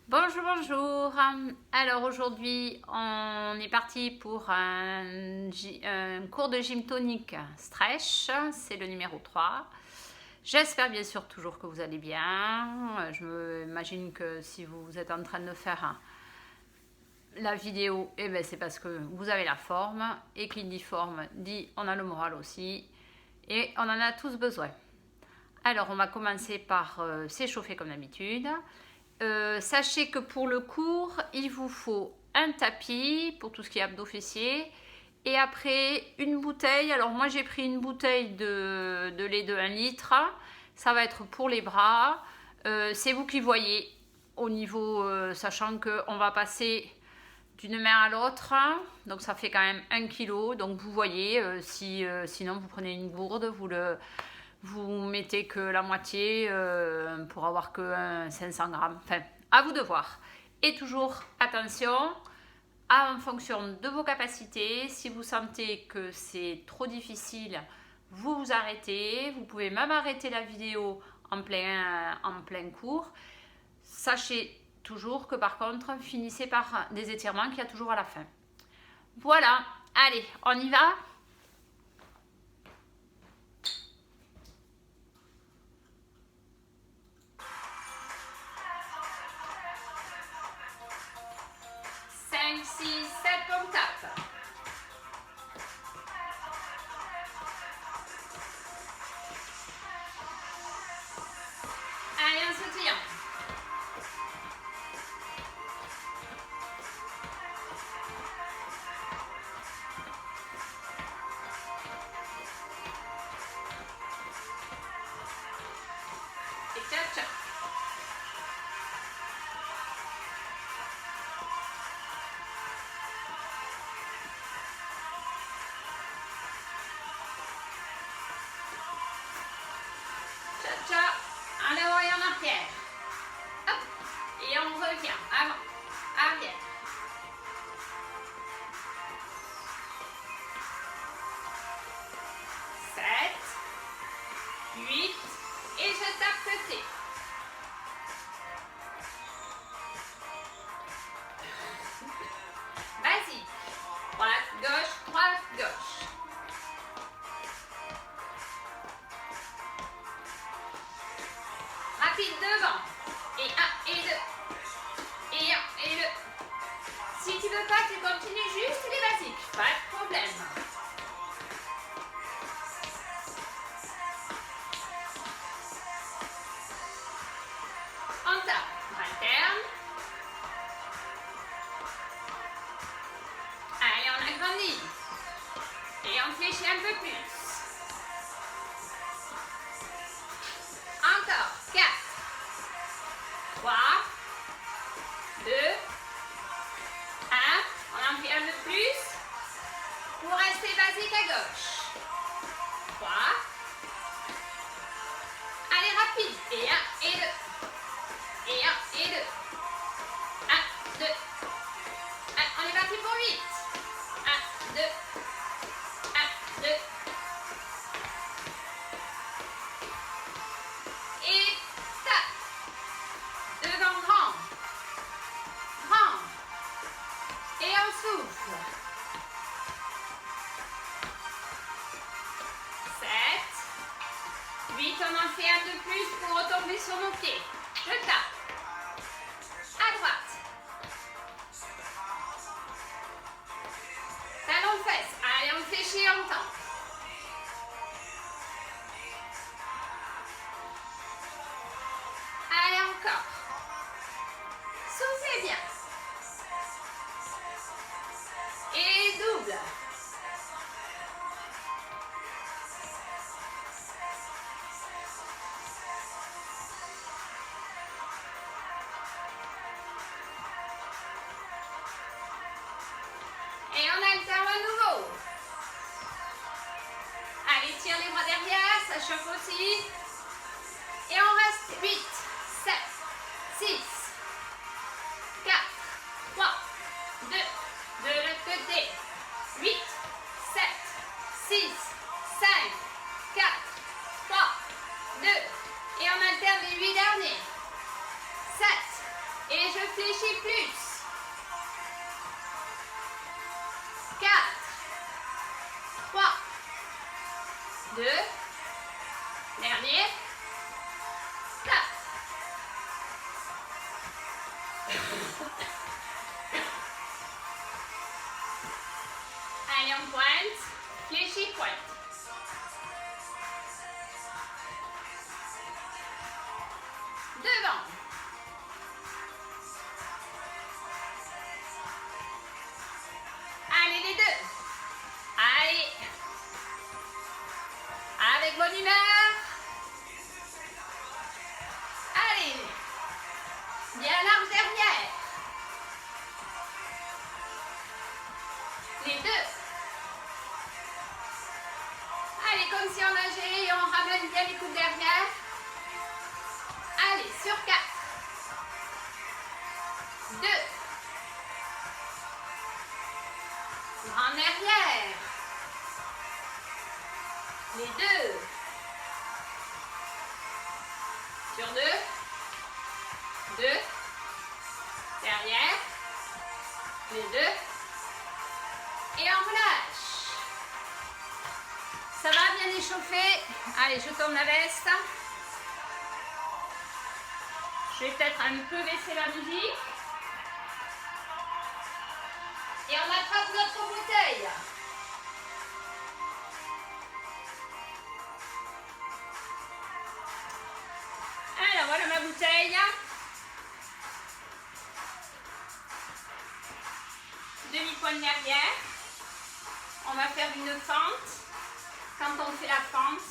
Bonjour, bonjour. Alors aujourd'hui, on est parti pour un cours de gym tonique stretch. C'est le numéro 3. J'espère bien sûr toujours que vous allez bien. Je m'imagine que si vous êtes en train de faire la vidéo, c'est parce que vous avez la forme. Et qui dit forme dit on a le moral aussi. Et on en a tous besoin. Alors on va commencer par s'échauffer comme d'habitude. Sachez que pour le cours, il vous faut un tapis pour tout ce qui est abdos fessiers et après une bouteille. Alors moi j'ai pris une bouteille de lait de 1 litre. Ça va être pour les bras. C'est vous qui voyez au niveau, sachant qu'on va passer d'une main à l'autre. Donc ça fait quand même 1 kg. Donc vous voyez, sinon vous prenez une gourde, vous mettez que la moitié pour avoir que 500 grammes. Enfin, à vous de voir. Et toujours, attention, en fonction de vos capacités, si vous sentez que c'est trop difficile, vous vous arrêtez. Vous pouvez même arrêter la vidéo en plein cours. Sachez toujours que par contre, finissez par des étirements qu'il y a toujours à la fin. Voilà, allez, on y va ? 5, 6, 7, on tape. Allez, on se tire. Et ciao, ciao. Ciao, allez, on revient en arrière. Hop, et on revient. Avant, arrière. 7, 8, et je tape côté. Vas-y. Droite, gauche, droite, gauche. Rapide devant. Et 1 et 2. Et 1 et 2. Si tu veux pas, tu continues juste les basiques. Pas de problème. On tape. Alterne. Allez, on agrandit. Et on fléchit un peu plus. Encore. 4, 3, 2, 1. On en fait un peu plus. Pour rester basique à gauche. 3. Allez, rapide. Et 1 et 2. Et 1 et 2. 1, 2. On est parti pour 8. 1, 2. 1, 2. Et tape. Devant grand. Grand. Et on souffle. 7. 8, on en fait un peu plus pour retomber sur nos pieds. Je tape. À droite. Talon fesse. Allez, on fléchit en temps. Allez, encore. Soufflez bien. Et double. Et on alterne à nouveau. Allez, tire les bras derrière, ça chauffe aussi. Et on reste 8, 7, 6, 4, 3, 2, de l'autre côté. 8, 7, 6, 5, 4, 3, 2. Et on alterne les 8 derniers. 7, Et je fléchis plus. 4, 3, 2, dernier, 4. Allez, on pointe, fléchis, pointe. Devant. Allez, les deux. Allez. Avec bonne humeur. Allez. Bien large derrière. Les deux. Allez, comme si on nageait et on ramène bien les coudes derrière. Allez, sur 4. 2. En arrière. Les deux. Sur 2. 2. Derrière. Les deux. Et on relâche. Ça va, bien échauffé. Allez, je tourne la veste. Je vais peut-être un peu baisser la musique. Et on attrape notre bouteille. Alors, voilà ma bouteille. Demi-pointe derrière. On va faire une fente. Quand on fait la fente,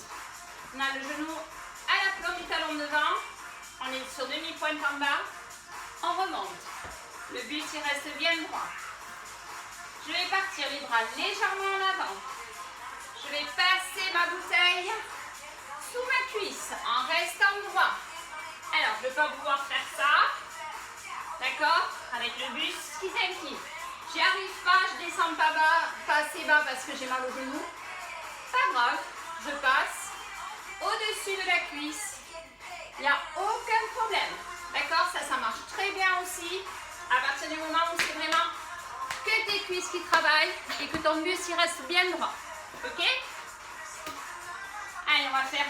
on a le genou à la plante du talon devant. On est sur demi-pointe en bas. On remonte. Le buste, il reste bien droit. Je vais partir les bras légèrement en avant. Je vais passer ma bouteille sous ma cuisse en restant droit. Alors, je ne vais pas pouvoir faire ça. D'accord? Avec le buste qui s'incline. J'y arrive pas, je descends pas bas, pas assez bas parce que j'ai mal au genou. Pas grave, je passe au-dessus de la cuisse. Il n'y a aucun problème. D'accord? Ça marche très bien aussi. À partir du moment où c'est vraiment que tes cuisses qui travaillent et que ton buste il reste bien droit. Ok? Allez, on va faire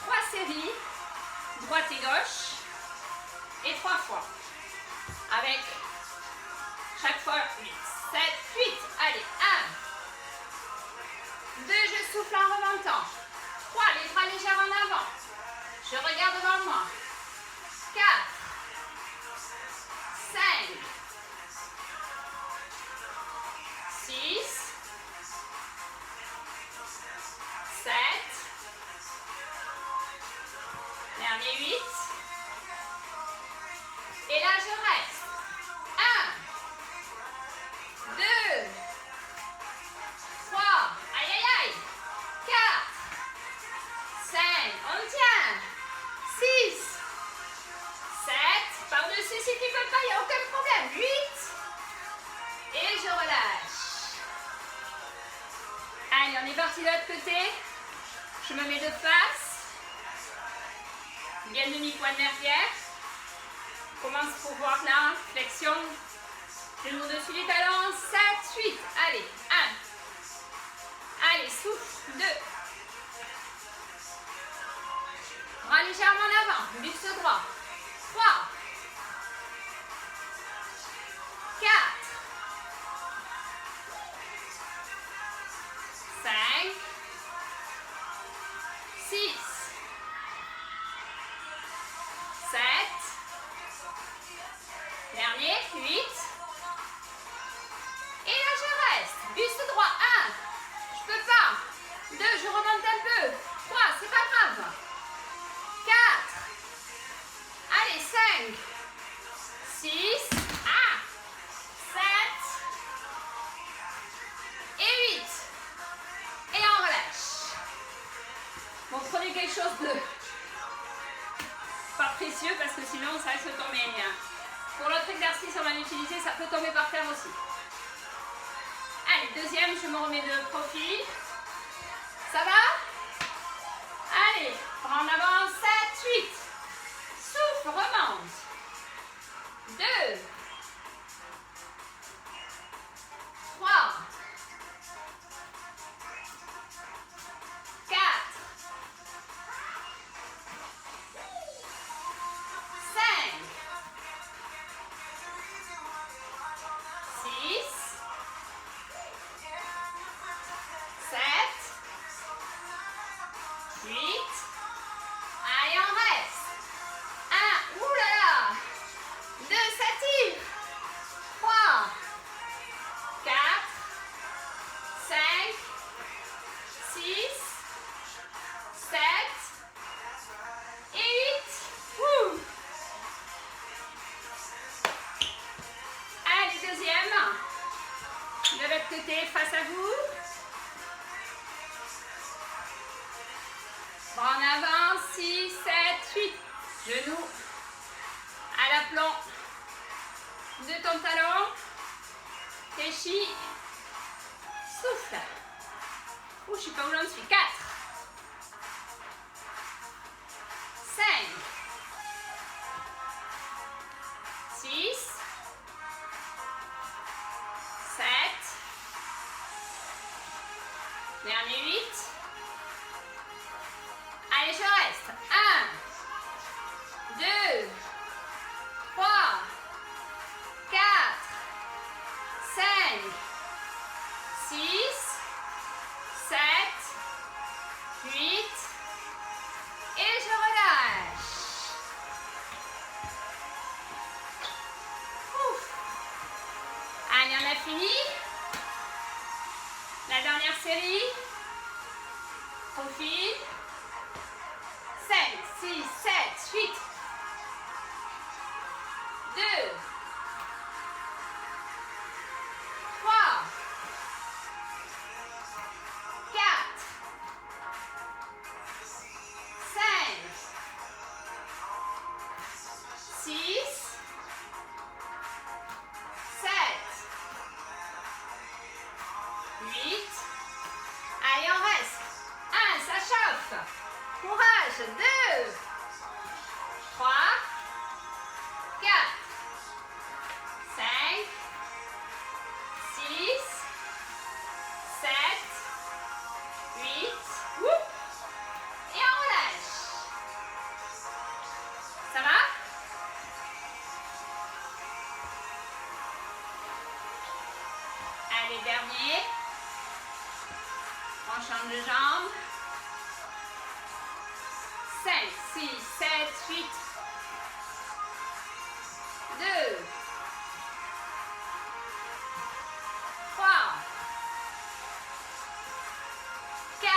3 séries, droite et gauche, et 3 fois. Avec chaque fois 8, 7, 8. Allez, 1, 2, je souffle en remontant. 3, les bras légers en avant. Je regarde devant moi. 4, 5, 6, 7, dernier 8. Et là, je reste. 1, 2, 3, aïe aïe aïe, 4, 5, on tient, 6, 7, par-dessus si tu ne peux pas, il n'y a aucun problème, 8, et je relâche. Allez, on est parti de l'autre côté, je me mets de face, bien demi-pointe derrière, commence pour voir là, flexion, genou dessus du talon, 7, 8, allez, 1, allez, souffle, 2, bras légèrement en avant, buste droit, 3, 4, 5, 6, 7, dernier, 8, et là je reste, buste droit, 1, je peux pas, 2, je remonte un peu, 3, c'est pas grave, 4, allez, 5, 6, 7 et 8, et on relâche. Bon, prenez quelque chose de pas précieux parce que sinon ça risque de tomber. Pour l'autre exercice, on va l'utiliser, ça peut tomber par terre aussi. Allez, deuxième, je me remets de profil. Ça va? Allez, bras en avant, 7, 8. Souffle, remonte. 2, 3, 4, 5, 6, 7, 8. Allez, on reste. 1, oulala. 2, ça tire. 3, 4, 5, 6, 7 et 8. Ouh. Allez, deuxième. De l'autre côté, face à vous. Bras en avant, 6, 7, 8. Genoux à l'aplomb de ton talon. Fléchis. Souffle. Ouh, je ne sais pas où j'en suis. 4, 5, 6, 7, dernier 8. Allez, je reste. 1, 2, 3, 4, 5, 6, 7, 8. Et je relâche. Ouf. Allez, on a fini. La dernière série. Profil. 5, 6, 7, 8. 2, 3, 4, 5, 6, 7, 8. Allez, on reste. 1, ça chauffe. Courage. 2, 3, 4, 5, 6, 7, 8. Et on relâche. Ça va? Allez, dernier. On change de jambe. 5, 6, 7, 8. 2, 3, 4,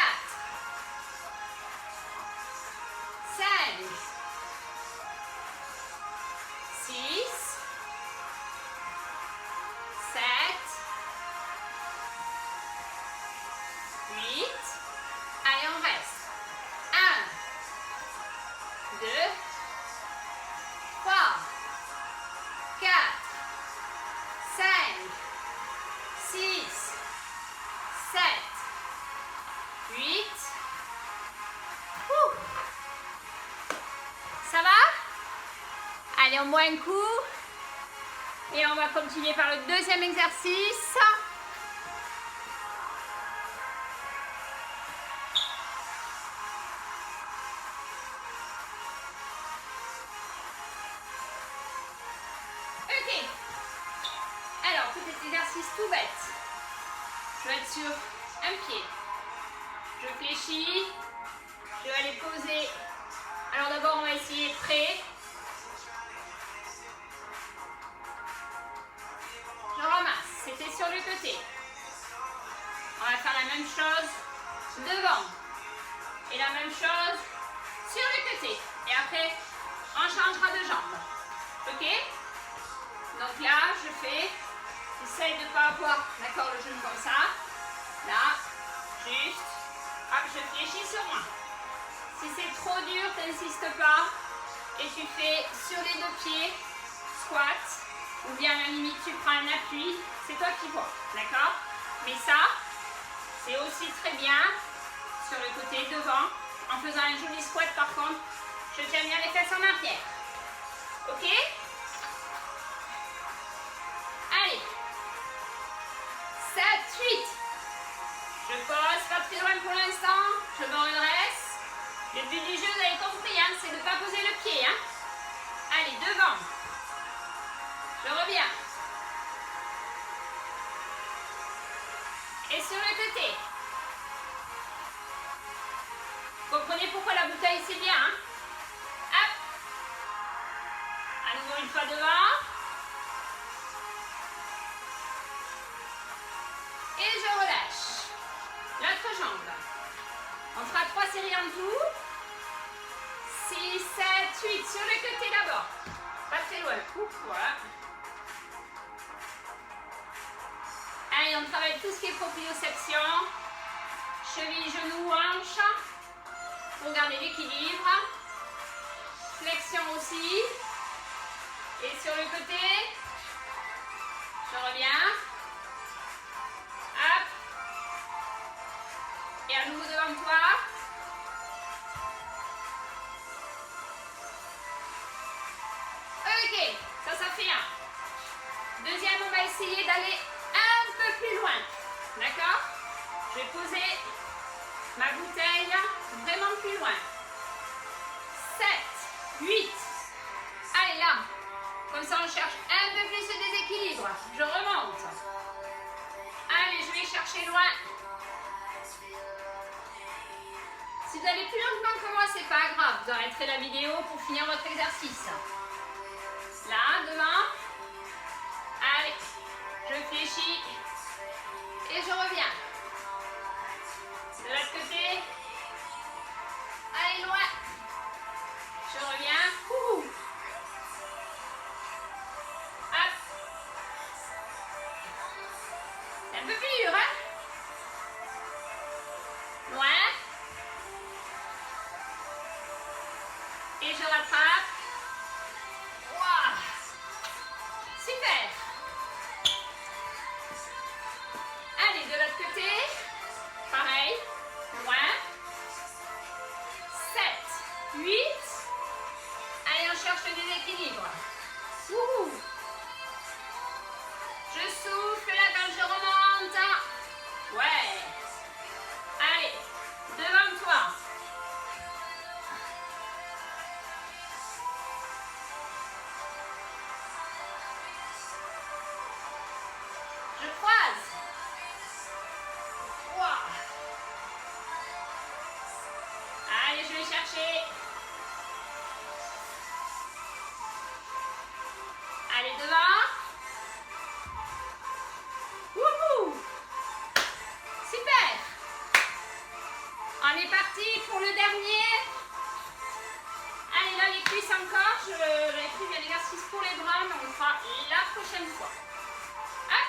5, 6, 7, 8. Allez, on reste. 1, 2, 3, 4, 5, 6, 7, 8. Ça va? Allez, on boit un coup. Et on va continuer par le deuxième exercice. Ok. Alors, petit exercice tout bête. Je vais être sur un pied. Je fléchis. Je vais aller poser. Alors d'abord, on va essayer près. Je ramasse. C'était sur le côté. On va faire la même chose devant. Et la même chose sur le côté. Et après, on changera de jambe. Ok? Donc là, je fais. J'essaye de ne pas avoir, d'accord, le genou comme ça. Là, juste. Hop, je fléchis sur moi. Si c'est trop dur, t'insistes pas. Et tu fais sur les deux pieds, squat. Ou bien à la limite, tu prends un appui. C'est toi qui vois, d'accord? Mais ça, c'est aussi très bien sur le côté devant. En faisant un joli squat par contre, je tiens bien les fesses en arrière. Ok? Je me redresse. Le but du jeu, vous avez compris, hein, c'est de ne pas poser le pied. Hein. Allez, devant. Je reviens. Et sur le côté. Comprenez pourquoi la bouteille, c'est bien. Hein. Hop. À nouveau une fois devant. Et je relâche. L'autre jambe. On fera 3 séries en tout. 6, 7, 8. Sur le côté d'abord. Pas très loin. Oups, voilà. Allez, on travaille tout ce qui est proprioception. Cheville, genou, hanche. Pour garder l'équilibre. Flexion aussi. Et sur le côté, je reviens. Hop. Et à nouveau devant toi. Ok, ça fait un. Deuxième, on va essayer d'aller un peu plus loin. D'accord? Je vais poser ma bouteille vraiment plus loin. 7, 8. Allez là. Comme ça, on cherche un peu plus de déséquilibre. Je remonte. Allez, je vais chercher loin. Si vous allez plus lentement que moi, c'est pas grave. Vous arrêterez la vidéo pour finir votre exercice. Là, devant. Allez, je fléchis. Et je reviens. De l'autre côté. Allez, loin. Je reviens. Ouh. Hop. C'est un peu plus dur, hein? Loin. Et je rattrape. Waouh. Super. Allez, de l'autre côté. Pareil. Loin. 7, 8. Allez, on cherche le déséquilibre. Ouh. Je souffle là quand je remonte. Ouais. Allez, devant toi. Je croise. Wow. Allez, je vais chercher. Allez, devant. Wouhou. Super. On est parti pour le dernier. Allez, là, les cuisses encore. J'avais pris un exercice pour les bras, mais on le fera la prochaine fois. Hop.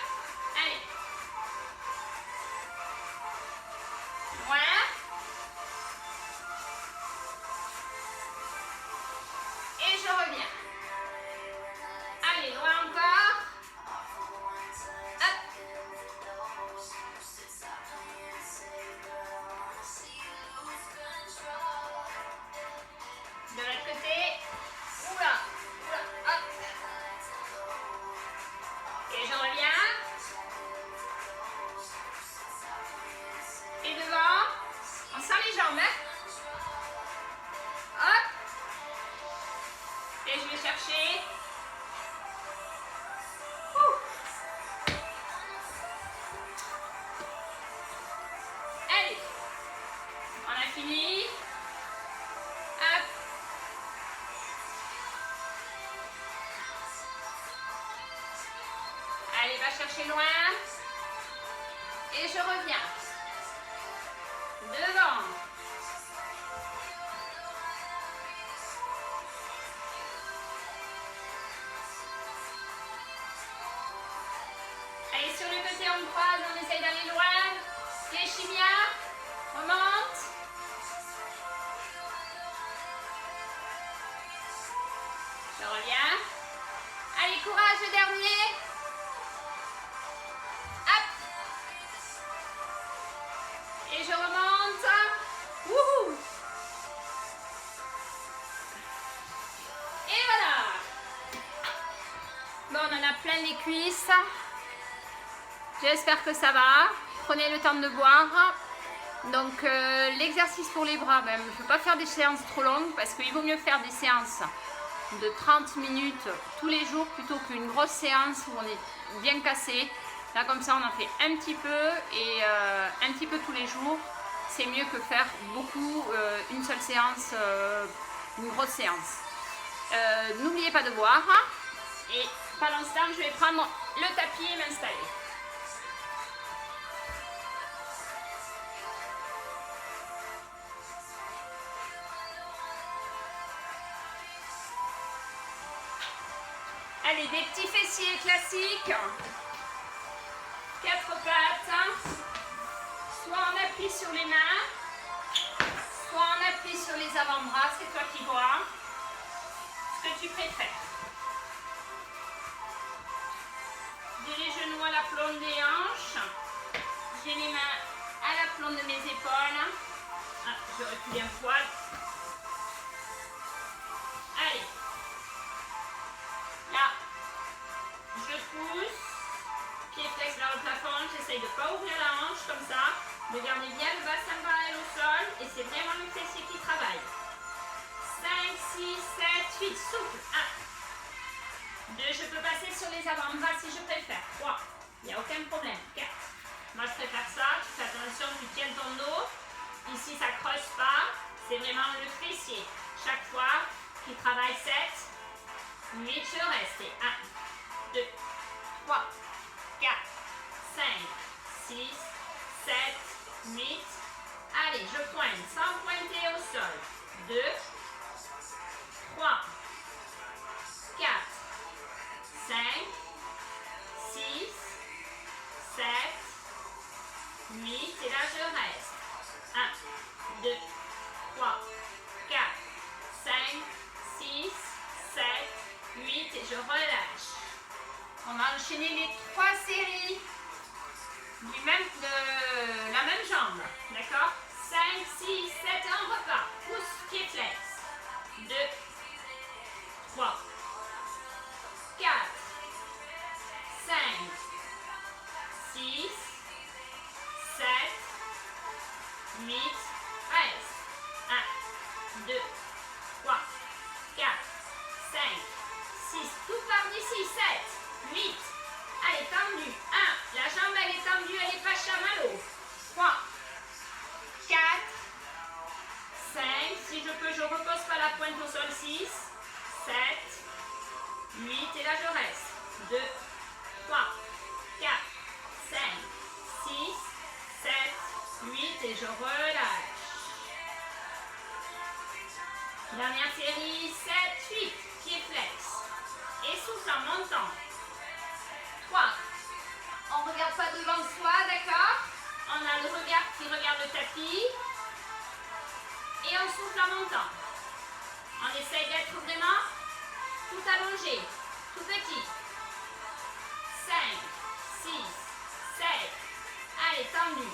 Allez. Voilà. Et je reviens. Allez, loin encore. Hop. De l'autre côté. Oula. Oula. Hop. Et je reviens. Et devant. On sent les jambes. Hein? Hop. Et je vais chercher. Allez. On a fini. Hop. Allez, va chercher loin. Et je reviens. Devant. Allez, sur le côté, on croise, on essaye d'aller loin. Fléchis bien. Remonte. Je reviens. Allez, courage, le dernier. Hop. Et je remonte. Wouhou. Et voilà. Bon, on en a plein les cuisses. J'espère que ça va. Prenez le temps de boire. Donc l'exercice pour les bras, ben, je ne veux pas faire des séances trop longues parce qu'il vaut mieux faire des séances de 30 minutes tous les jours plutôt qu'une grosse séance où on est bien cassé. Là comme ça on en fait un petit peu et un petit peu tous les jours. C'est mieux que faire beaucoup, une seule séance, une grosse séance. N'oubliez pas de boire et pendant ce temps je vais prendre le tapis et m'installer. Allez, des petits fessiers classiques, 4 pattes, soit on appuie sur les mains, soit on appuie sur les avant-bras, c'est toi qui vois, ce que tu préfères. J'ai les genoux à l'aplomb des hanches, j'ai les mains à l'aplomb de mes épaules. Ah, je recule un poil. Allez. Là, je pousse, pied flex vers le plafond, j'essaye de ne pas ouvrir la hanche comme ça, de garder bien le bassin parallèle au sol et c'est vraiment le fessier qui travaille. 5, 6, 7, 8, souffle. 1, 2, je peux passer sur les avant-bras si je préfère. 3, il n'y a aucun problème. 4, moi je préfère ça, tu fais attention, tu tiens ton dos. Ici ça ne creuse pas, c'est vraiment le fessier. Chaque fois qui travaille 7, 8, je reste. 1, 2, 3, 4, 5, 6, 7, 8. Allez, je pointe sans pointer au sol. 2, 3, 4, 5, 6, 7, 8. Et là, je reste. 1, 2, 3, 4, 5, 6, 7, 8 et je relâche. On va enchaîner les 3 séries de la même jambe. D'accord? 5, 6, 7 et on repart. Pouce, pied flex. 2, 3, 4, 5, 6, 7, 8. Reste. 1, 2, 3, 4, 5, 6, tout part d'ici, 7, 8, allez, tendu, 1, la jambe elle est tendue, elle n'est pas chamallow, 3, 4, 5, si je peux, je repose pas la pointe au sol, 6, 7, 8, et là je reste, 2, 3, 4, 5, 6, 7, 8, et je relâche. Dernière série, 7, 8, pied flex. Et souffle en montant. 3. On ne regarde pas devant soi, d'accord? On a le regard qui regarde le tapis. Et on souffle en montant. On essaye d'être vraiment tout allongé, tout petit. 5, 6, 7. Allez, tendu.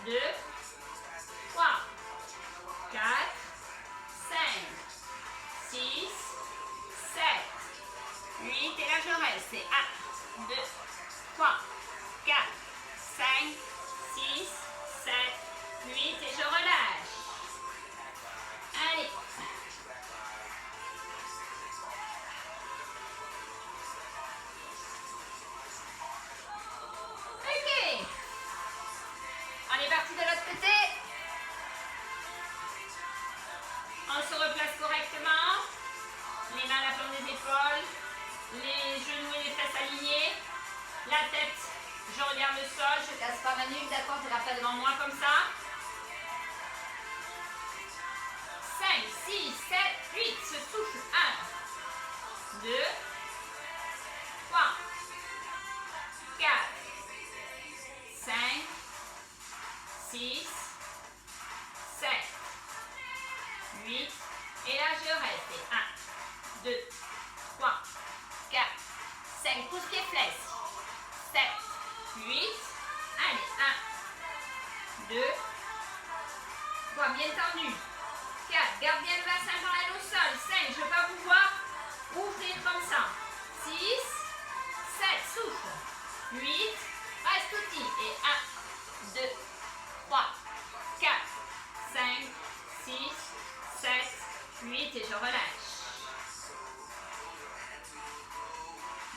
1, 2, 3, 4, 5, 6, 7, 8, et là je reste. 1, 2, 3, 4, 5, 6, 7, 8, et je relâche. Allez. Ok. On est parti de l'autre côté. On se replace correctement, les mains à la plomb des épaules, les genoux et les fesses alignés, la tête, je regarde le sol, je ne casse pas ma nuque, d'accord, je regarde pas devant moi comme ça. 5, 6, 7, 8, se souffle, 1, 2, 3, 4, 5, 6, 7, 8, et là je reste. 1, 2, 3, 4, 5, pouce pied flex. 7, 8, allez, 1, 2, 3, bien tendu. 4, garde bien le bassin parallèle au sol. 5, je ne veux pas vous voir ouvrir comme ça. 6, 7, souffle. 8, reste petit. Et 1, 2,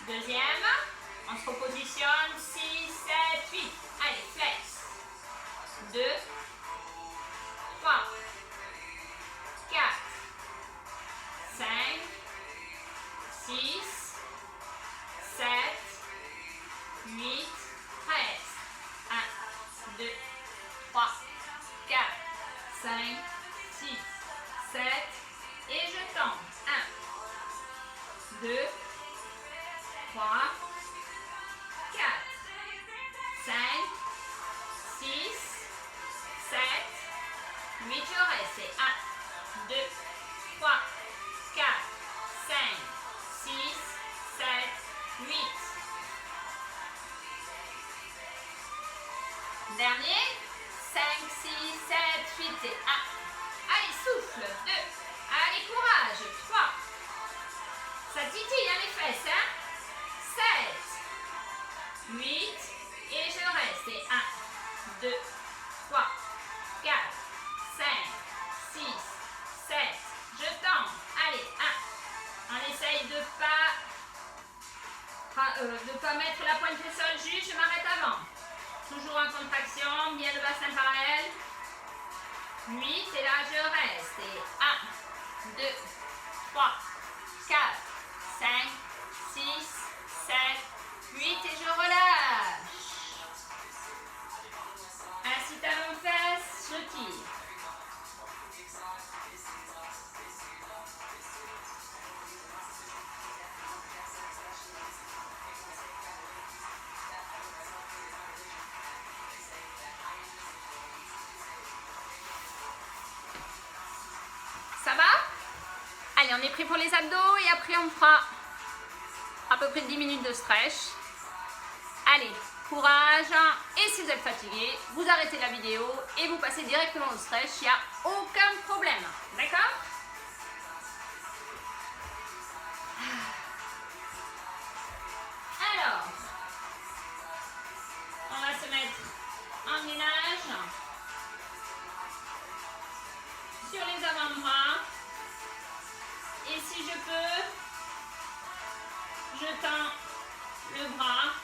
Deuxième. On se repositionne. 6, 7, 8. Allez, flex. 2, 3, 4, 5, 6, 7, 8, 13. 1, 2, 3, 4, 5, 6, 7. Et je tends. 1, 2, 3, 4, 5, 6, 7, 8, je reste. Et 1, 2, 3, 4, 5, 6, 7, 8. Dernier. 5, 6, 7, 8 et 1. Allez, souffle. 2. Allez, courage. 3. Ça titille hein, les fesses. Hein? 7, 8. Et je reste. Et 1, 2, 3, 4, 5, 6, 7. Je tends. Allez, 1. On essaye de pas mettre la pointe au sol juste. Je m'arrête avant. Toujours en contraction. Bien le bassin parallèle. 8. Et là, je reste. Et 1, 2, 3, 4, 5, 6, 7, 8. Et je relâche. Ainsi, talon fesses, je tire. Ça va? Allez, on est prêt pour les abdos et après on fera à peu près 10 minutes de stretch. Allez, courage. Et si vous êtes fatigué, vous arrêtez la vidéo et vous passez directement au stretch. Il n'y a aucun problème. D'accord? Alors, on va se mettre en gainage sur les avant-bras. Et si je peux, je tends le bras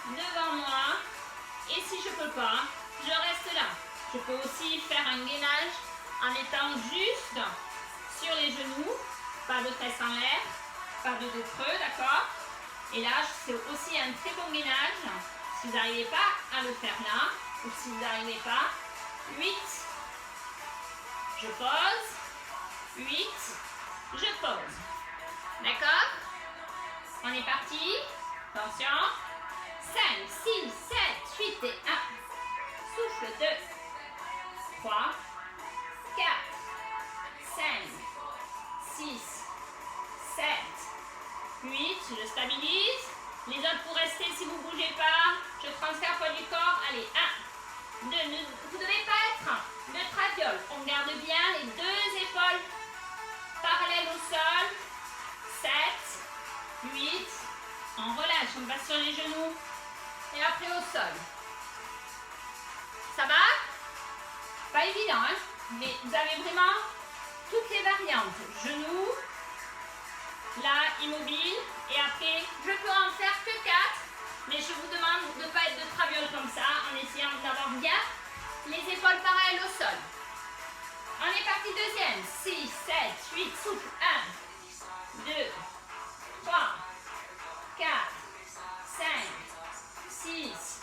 devant moi. Et si je ne peux pas, je reste là. Je peux aussi faire un gainage en étant juste sur les genoux. Pas de presse en l'air, pas de dos creux, d'accord? Et là, c'est aussi un très bon gainage. Si vous n'arrivez pas à le faire là, ou si vous n'arrivez pas, 8, je pose, 8, je pose. D'accord? On est parti. Attention. 5, 6, 7, 8 et 1. Souffle. 2, 3, 4, 5, 6, 7, 8. Je stabilise. Les autres pour rester si vous ne bougez pas. Je transfère poids du corps. Allez, 1, 2. Vous ne devez pas être de traviole. On garde bien les deux épaules parallèles au sol. 7, 8. On relâche, on va sur les genoux. Et après au sol. Ça va? Pas évident, hein? Mais vous avez vraiment toutes les variantes. Genoux, là, immobile. Et après, je peux en faire que 4. Mais je vous demande de ne pas être de traviole comme ça, en essayant d'avoir bien les épaules parallèles au sol. On est parti, deuxième. 6, 7, 8, souffle. 1, 2, 3, 4, 5, 6,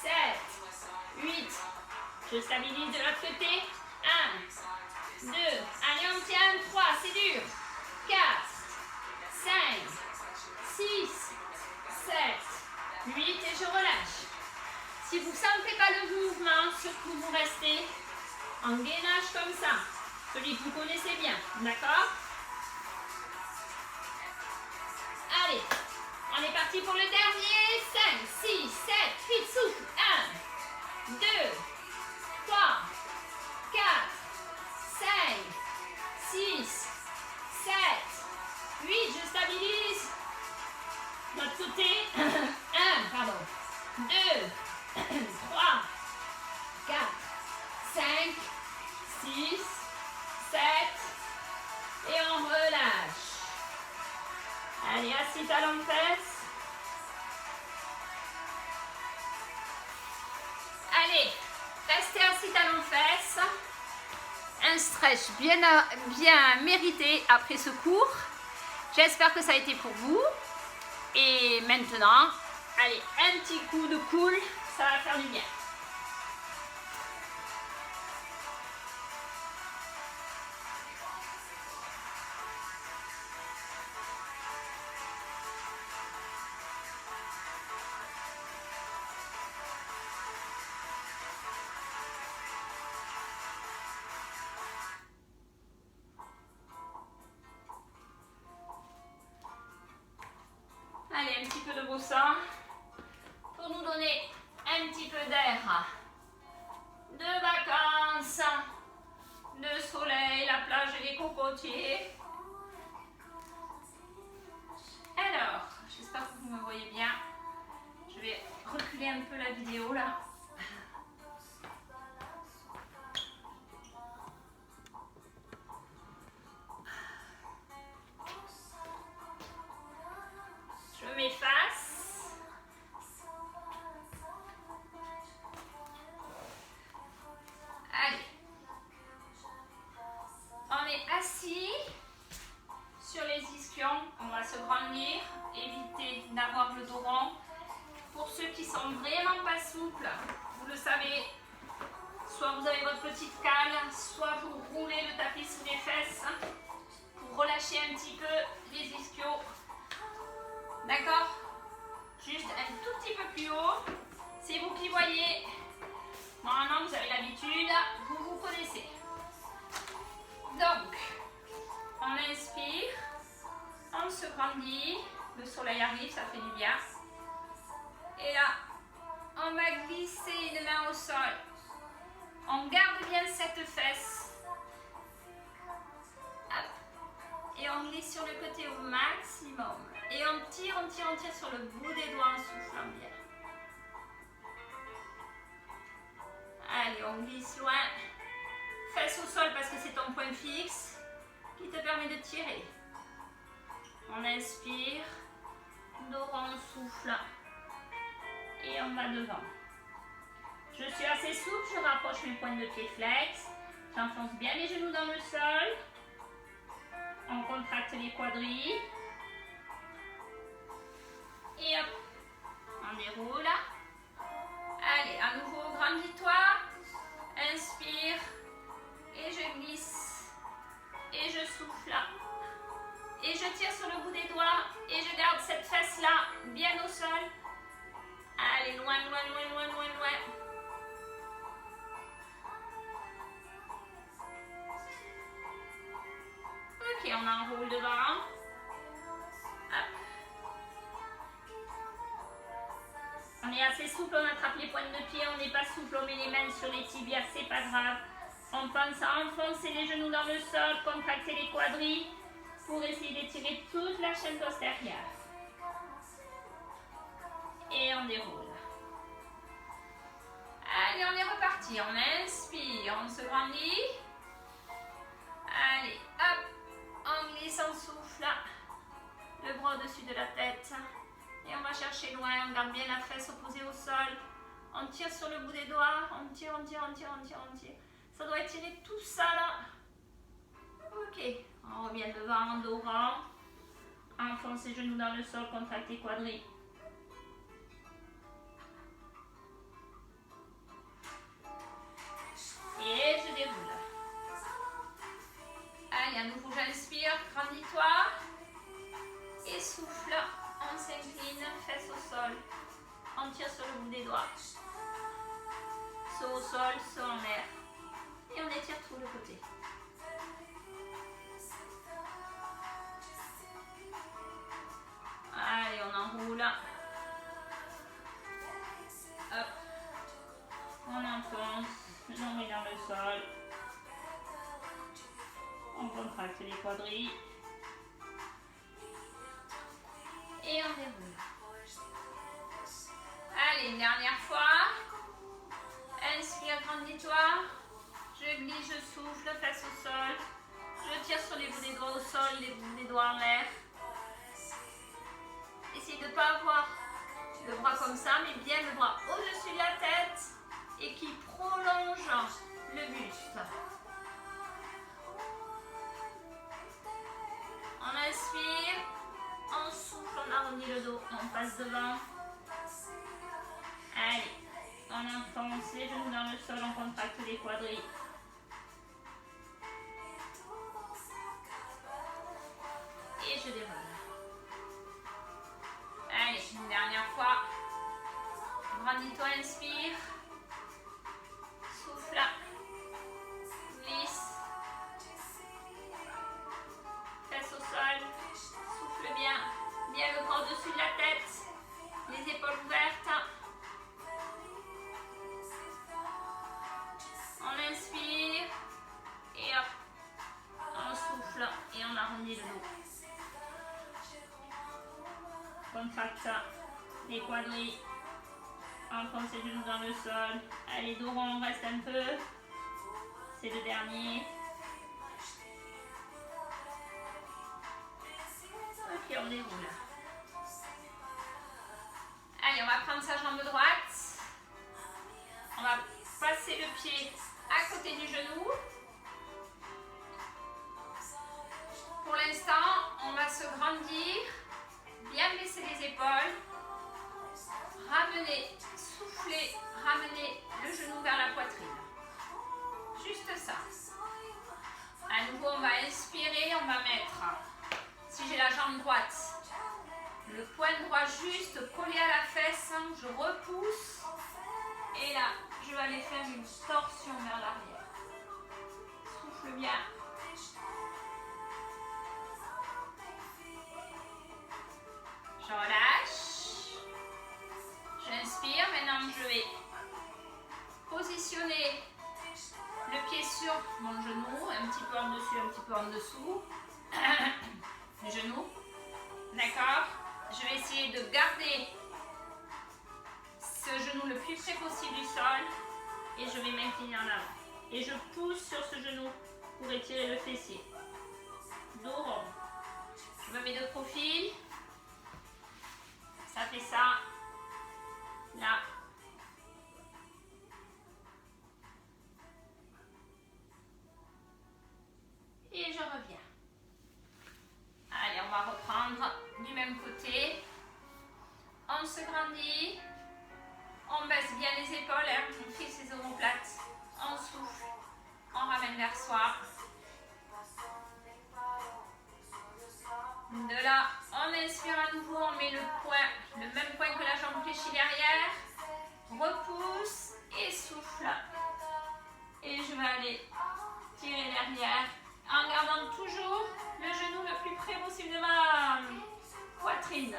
7, 8. Je stabilise de l'autre côté. 1, 2. Allez, on tient. 3, c'est dur. 4, 5, 6, 7, 8. Et je relâche. Si vous ne sentez pas le mouvement, surtout vous restez en gainage comme ça. Celui que vous connaissez bien. D'accord? Allez. On est parti pour le dernier. 5, 6, 7, 8, souffle. 1, 2, 3, 4, 5, 6, 7, 8. Je stabilise. L'autre côté. 1, pardon. 2, 3, 4, 5, 6, 7. Et on relâche. Allez, assis, talons fesses. Allez, restez assis, talons fesses. Un stretch bien mérité après ce cours. J'espère que ça a été pour vous. Et maintenant, allez, un petit coup de cool, ça va faire du bien. Allez, un petit peu de beau sang pour nous donner un petit peu d'air, de vacances, de soleil, la plage et les cocotiers. Alors, j'espère que vous me voyez bien. Je vais reculer un peu la vidéo là. Je m'efface. Allez. On est assis sur les ischions. On va se grandir. Éviter d'avoir le dos rond. Pour ceux qui sont vraiment pas souples, vous le savez, soit vous avez votre petite cale, soit vous roulez le tapis sous les fesses pour relâcher un petit peu les ischios. D'accord? Juste un tout petit peu plus haut. C'est vous qui voyez. Normalement, vous avez l'habitude. Vous connaissez. Donc, on inspire. On se grandit. Le soleil arrive, ça fait du bien. Et là, on va glisser une main au sol. On garde bien cette fesse. Hop. Et on glisse sur le côté au maximum. Et on tire sur le bout des doigts en soufflant bien. Allez, on glisse loin. Fesse au sol parce que c'est ton point fixe qui te permet de tirer. On inspire. Dos rond, souffle. Et on va devant. Je suis assez souple, je rapproche mes pointes de pied flex. J'enfonce bien les genoux dans le sol. On contracte les quadrilles. Et hop, on déroule. Allez, à nouveau, grandis-toi. Inspire. Et je glisse. Et je souffle. Et je tire sur le bout des doigts. Et je garde cette fesse-là bien au sol. Allez, loin, loin, loin, loin, loin, loin. Ok, on enroule devant. Hop. On est assez souple, on attrape les pointes de pied. On n'est pas souple, on met les mains sur les tibias, c'est pas grave. On pense à enfoncer les genoux dans le sol, contracter les quadrilles pour essayer d'étirer toute la chaîne postérieure. Et on déroule. Allez, on est reparti. On inspire, on se grandit. Allez, hop, on glisse, on souffle. Le bras au-dessus de la tête. Et on va chercher loin, on garde bien la fesse opposée au sol. On tire sur le bout des doigts. On tire, on tire, on tire, on tire, on tire. Ça doit étirer tout ça là. Ok, on revient devant, dos rond. Enfonce les genoux dans le sol, contracte les quadrilles. Et je déroule. Allez, à nouveau j'inspire, grandis-toi. Et souffle, on s'incline, fesse au sol. On tire sur le bout des doigts. Saut au sol, saut en l'air. Et on étire tout le côté. Allez, on enroule. Hop. On enfonce. On met dans le sol. On contracte les quadrilles. Et on déroule. Allez, une dernière fois. Inspire, grandis-toi. Je glisse, je souffle, face au sol. Je tire sur les bouts des doigts au sol, les bouts des doigts en l'air. comme ça, mais bien le bras au-dessus de la tête et qui prolonge le buste. On inspire, on souffle, on arrondit le dos, on passe devant. Allez, on enfonce les genoux dans le sol, on contracte les quadrilles. Et je déroule. Allez, une dernière fois. Grandis-toi, inspire. Souffle. Glisse. Fesse au sol. Souffle bien. Bien le corps au-dessus de la tête. Les épaules ouvertes. On inspire. Et hop. On souffle et on arrondit le dos. Contracte les quadrilles. Enfonce les genoux dans le sol. Allez, dos rond, reste un peu. C'est le dernier. Et puis on déroule. Allez, on va prendre sa jambe droite. On va passer le pied à côté du genou. Pour l'instant, on va se grandir. Bien baisser les épaules. Ramener, souffler, ramener le genou vers la poitrine. Juste ça. À nouveau, on va inspirer, on va mettre, si j'ai la jambe droite, le poing droit juste collé à la fesse, je repousse. Et là, je vais aller faire une torsion vers l'arrière. Souffle bien. Je relâche. J'inspire. Maintenant, je vais positionner le pied sur mon genou, un petit peu en dessus, un petit peu en dessous du genou. D'accord? Je vais essayer de garder ce genou le plus près possible du sol et je vais m'incliner en avant. Et je pousse sur ce genou pour étirer le fessier. Dos rond. Je me mets de profil. Ça fait ça. Là. Et je reviens. Allez, on va reprendre du même côté. On se grandit. On baisse bien les épaules, hein. On fixe les omoplates. On souffle. On ramène vers soi. De là, on inspire à nouveau. On met le même point que la jambe fléchie derrière. Repousse et souffle. Et je vais aller tirer derrière en gardant toujours le genou le plus près possible de ma poitrine.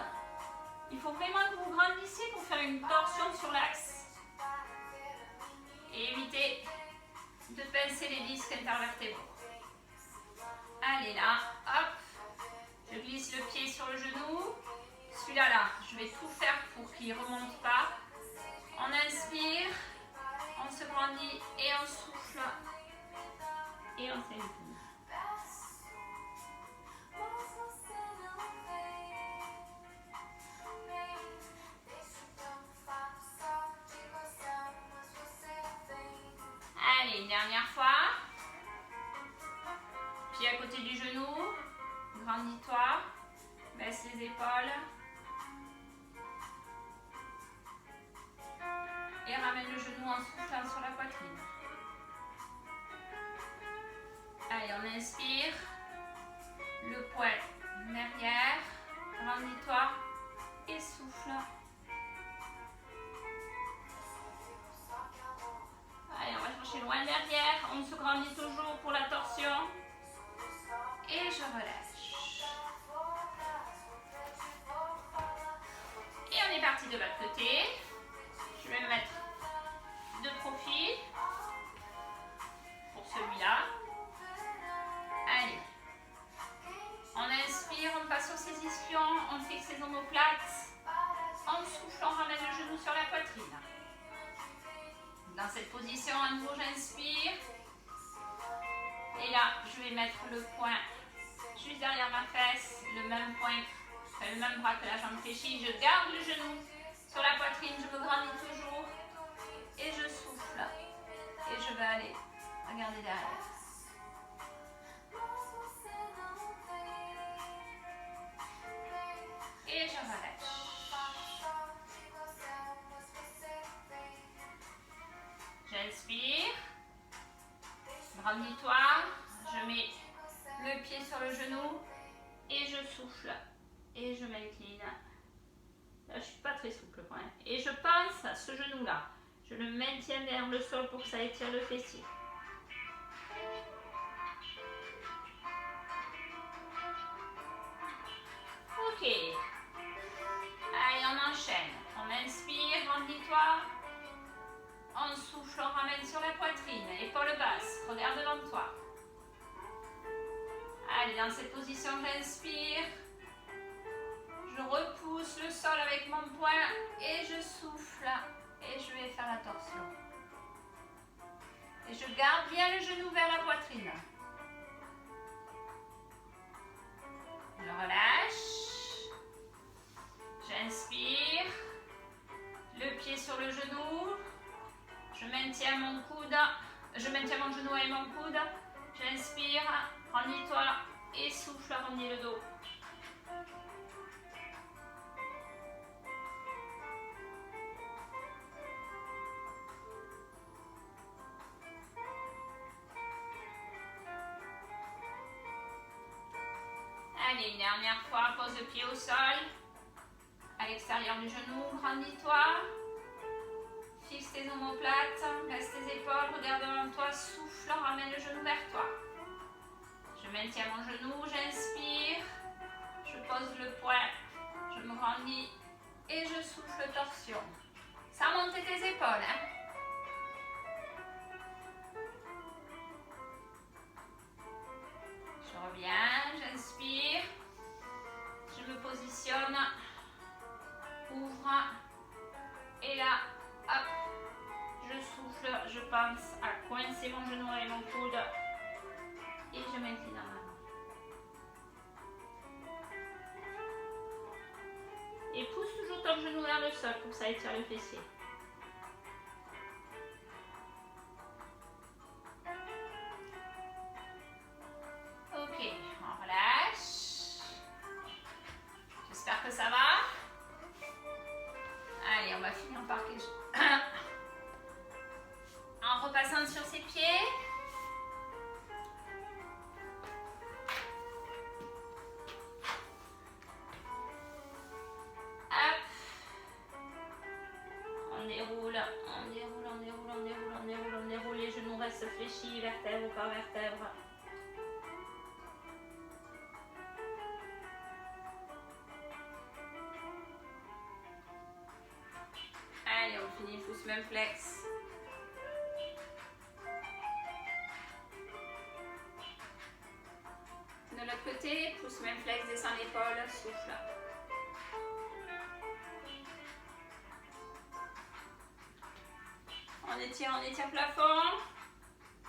Il faut vraiment que vous grandissiez pour faire une torsion sur l'axe. Et évitez de pincer les disques intervertébraux. Allez là, hop. Je glisse le pied sur le genou. Celui-là, là, je vais tout faire pour qu'il ne remonte pas. On inspire, on se grandit et on souffle. Et on s'incline. Allez, une dernière fois. Pied à côté du genou. Grandis-toi. Baisse les épaules. Et ramène le genou en soufflant sur la poitrine. Allez, on inspire. Le poing derrière. Grandis-toi. Et souffle. Allez, on va chercher loin derrière. On se grandit toujours pour la torsion. Et je relâche. Et on est parti de l'autre côté. Je vais me mettre de profil pour celui-là. Allez. On inspire, on passe sur ses ischions, on fixe les omoplates. On souffle, on ramène le genou sur la poitrine. Dans cette position, à nouveau, j'inspire. Et là, je vais mettre le poing juste derrière ma fesse, le même point, le même bras que la jambe fléchie. Je garde le genou Sur la poitrine, je me grandis toujours. Et je souffle. Et je vais aller regarder derrière. Et je relâche. J'inspire. Grandis-toi. Je mets le pied sur le genou. Et je souffle. Et je m'incline. Là, je ne suis pas très souple quand même. Et je pense à ce genou-là. Je le maintiens vers le sol pour que ça étire le fessier. Ok. Allez, on enchaîne. On inspire, grandis-toi. On souffle, on ramène sur la poitrine. Épaule basse. Regarde devant toi. Allez, dans cette position, j'inspire. Je repousse le sol avec mon poing et je souffle. Et je vais faire la torsion. Et je garde bien le genou vers la poitrine. Je relâche. J'inspire. Le pied sur le genou. Je maintiens mon coude. Je maintiens mon genou et mon coude. J'inspire. Rendis-toi et souffle, arrondis le dos. Allez, une dernière fois, pose le pied au sol. À l'extérieur du genou, grandis-toi. Fixe tes omoplates, baisse tes épaules, regarde devant toi, souffle, ramène le genou vers toi. Je maintiens mon genou, j'inspire. Je pose le poing, je me grandis et je souffle torsion. Sans monter tes épaules. Je reviens, j'inspire. Je me positionne. Ouvre. Et là, hop. Je souffle, je pense à coincer mon genou et mon coude. Et je m'incline en avant. Et pousse toujours ton genou vers le sol pour que ça étire le fessier. Ok, on relâche. J'espère que ça va. Allez, on va finir par quelque chose. En repassant sur ses pieds. Hop. On déroule, on déroule, on déroule, on déroule, on déroule, on déroule. Les genoux restent fléchis, vertèbre par vertèbre. Allez, on finit pouce même flex. De l'autre côté, pouce même flex, descend l'épaule, souffle. On étire plafond.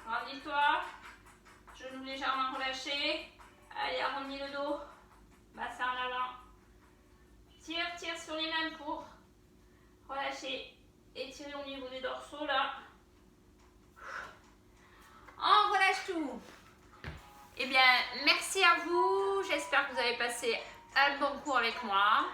Grandis-toi. Genoux légèrement relâchés. Allez, arrondis le dos. Bassin en avant. Tire, tire sur les mains pour relâcher. Étirer au niveau des dorsaux là. On relâche tout. Eh bien, merci à vous. J'espère que vous avez passé un bon cours avec moi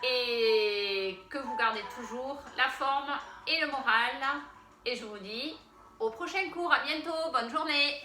et que vous gardez toujours la forme et le moral. Et je vous dis au prochain cours. À bientôt. Bonne journée.